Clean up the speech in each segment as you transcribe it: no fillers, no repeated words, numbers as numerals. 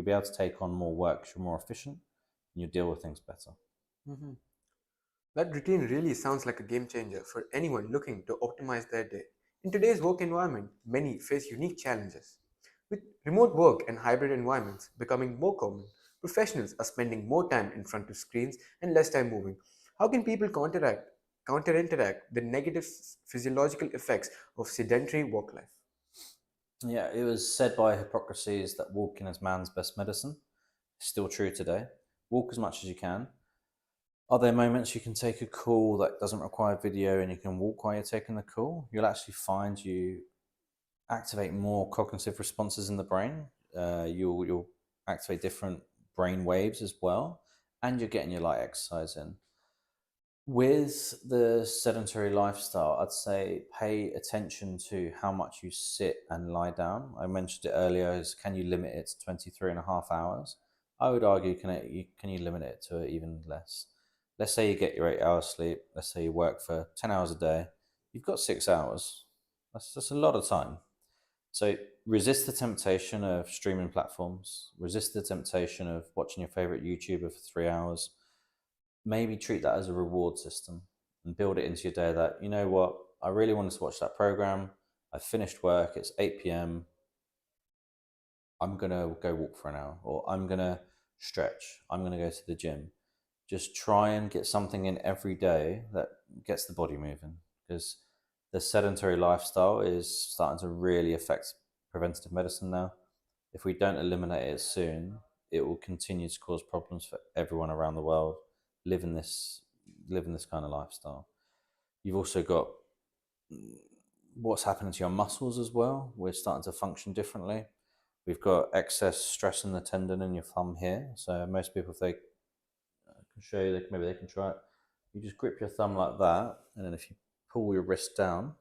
You'll be able to take on more work because you're more efficient and you deal with things better. Mhm. That routine really sounds like a game changer for anyone looking to optimize their day. In today's work environment, many face unique challenges. With remote work and hybrid environments becoming more common, professionals are spending more time in front of screens and less time moving. How can people counter-interact the negative physiological effects of sedentary work life? Yeah, it was said by Hippocrates that walking is man's best medicine. Still true today. Walk as much as you can. Are there moments you can take a call that doesn't require video and you can walk while you're taking the call? You'll actually find you activate more cognitive responses in the brain. You'll activate different brain waves as well, and you're getting your light exercise in. With the sedentary lifestyle, I'd say pay attention to how much you sit and lie down. I mentioned it earlier, is can you limit it to 23 and a half hours? I would argue, can you limit it to even less? Let's say you get your 8 hours sleep. Let's say you work for 10 hours a day. You've got 6 hours. That's a lot of time. So resist the temptation of streaming platforms. Resist the temptation of watching your favorite YouTuber for 3 hours. Maybe treat that as a reward system and build it into your day that, you know what, I really wanted to watch that program. I finished work, it's 8 p.m. I'm going to go walk for an hour, or I'm going to stretch. I'm going to go to the gym. Just try and get something in every day that gets the body moving, because the sedentary lifestyle is starting to really affect preventative medicine now. If we don't eliminate it soon, it will continue to cause problems for everyone around the world living this living this kind of lifestyle. You've also got what's happening to your muscles as well. We're starting to function differently. We've got excess stress in the tendon in your thumb here. So most people, if they can show you, maybe they can try it. You just grip your thumb like that, and then if you pull your wrist down,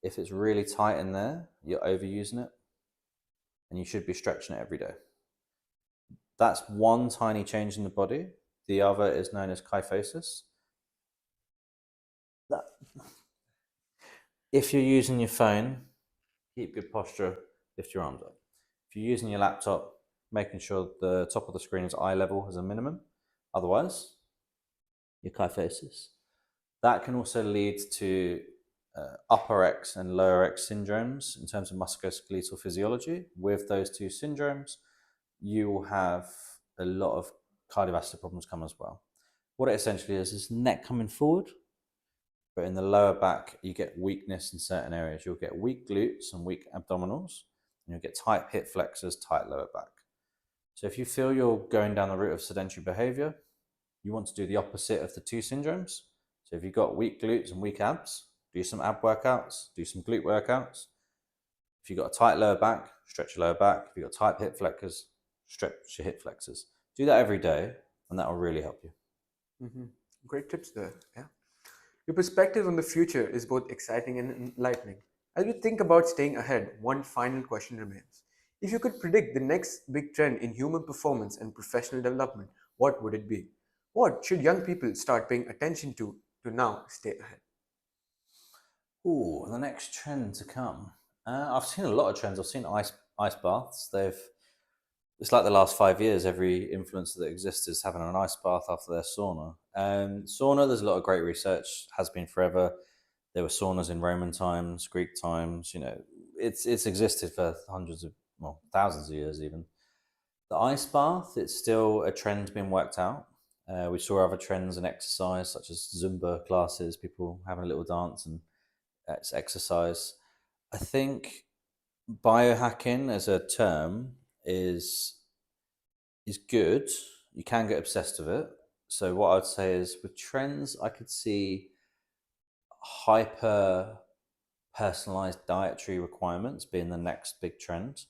if it's really tight in there, you're overusing it, and you should be stretching it every day. That's one tiny change in the body. The other is known as kyphosis. That, if you're using your phone, keep good posture, lift your arms up. If you're using your laptop, making sure the top of the screen is eye level as a minimum. Otherwise, your kyphosis. That can also lead to upper X and lower X syndromes in terms of musculoskeletal physiology. With those two syndromes, you will have a lot of cardiovascular problems come as well. What it essentially is neck coming forward, but in the lower back, you get weakness in certain areas. You'll get weak glutes and weak abdominals, and you'll get tight hip flexors, tight lower back. So if you feel you're going down the route of sedentary behavior, you want to do the opposite of the two syndromes. So if you've got weak glutes and weak abs, do some ab workouts, do some glute workouts. If you've got a tight lower back, stretch your lower back. If you've got tight hip flexors, stretch your hip flexors. Do that every day, and that will really help you. Hmm. Great tips there. Yeah. Your perspective on the future is both exciting and enlightening. As we think about staying ahead, one final question remains. If you could predict the next big trend in human performance and professional development, what would it be? What should young people start paying attention to now stay ahead? Ooh, the next trend to come. I've seen a lot of trends. I've seen ice baths. It's like the last 5 years. Every influencer that exists is having an ice bath after their sauna. Sauna, there's a lot of great research. Has been forever. There were saunas in Roman times, Greek times. It's existed for hundreds of, well, thousands of years even. The ice bath, it's still a trend being worked out. We saw other trends in exercise, such as Zumba classes, people having a little dance and it's exercise. I think biohacking as a term is good. You can get obsessed with it. So what I'd say is with trends, I could see hyper personalized dietary requirements being the next big trend,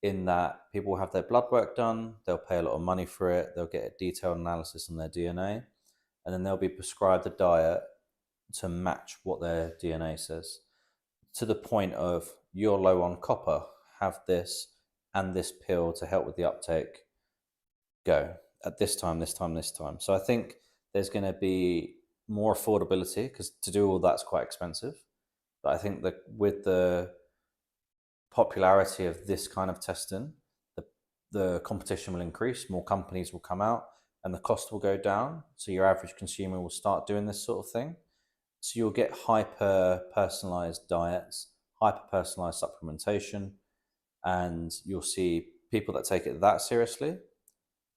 in that people have their blood work done, they'll pay a lot of money for it, they'll get a detailed analysis on their DNA, and then they'll be prescribed a diet to match what their DNA says, to the point of you're low on copper, have this and this pill to help with the uptake, go at this time, this time, this time. So I think there's going to be more affordability, because to do all that's quite expensive. But I think that with the popularity of this kind of testing, the, the competition will increase, more companies will come out, and the cost will go down. So your average consumer will start doing this sort of thing. So you'll get hyper personalized diets, hyper personalized supplementation, and you'll see people that take it that seriously,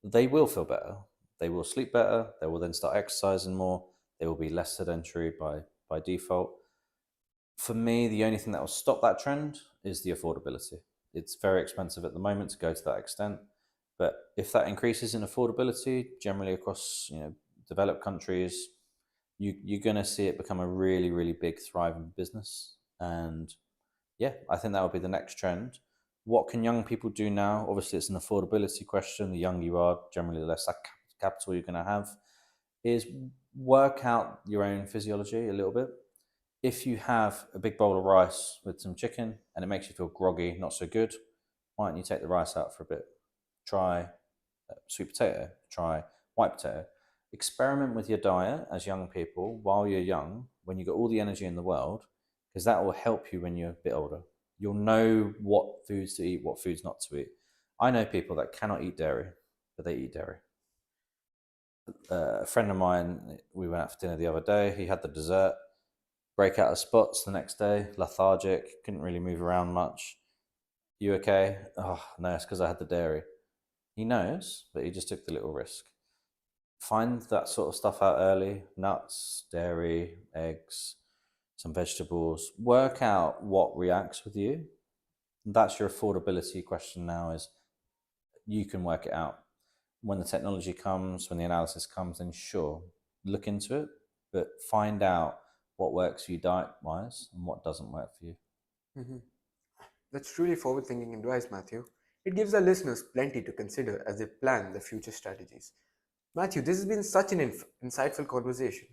they will feel better. They will sleep better. They will then start exercising more. They will be less sedentary by default. For me, the only thing that will stop that trend is the affordability. It's very expensive at the moment to go to that extent, but if that increases in affordability, generally across developed countries, you're going to see it become a really really big thriving business. And yeah, I think that would be the next trend. What can young people do now? Obviously, it's an affordability question. The younger you are, generally, the less capital you're going to have. Is work out your own physiology a little bit. If you have a big bowl of rice with some chicken and it makes you feel groggy, not so good, why don't you take the rice out for a bit? Try sweet potato, try white potato. Experiment with your diet as young people while you're young, when you've got all the energy in the world, because that will help you when you're a bit older. You'll know what foods to eat, what foods not to eat. I know people that cannot eat dairy, but they eat dairy. A friend of mine, we went out for dinner the other day. He had the dessert, break out of spots the next day, lethargic, couldn't really move around much. You okay? Oh, no, it's because I had the dairy. He knows, but he just took the little risk. Find that sort of stuff out early: nuts, dairy, eggs, some vegetables. Work out what reacts with you. That's your affordability question now, is you can work it out. When the technology comes, when the analysis comes, then sure, look into it, but find out what works for you diet wise and what doesn't work for you. Mhm. That's truly forward thinking advice, Matthew. It gives our listeners plenty to consider as they plan their future strategies. Matthew, this has been such an insightful conversation.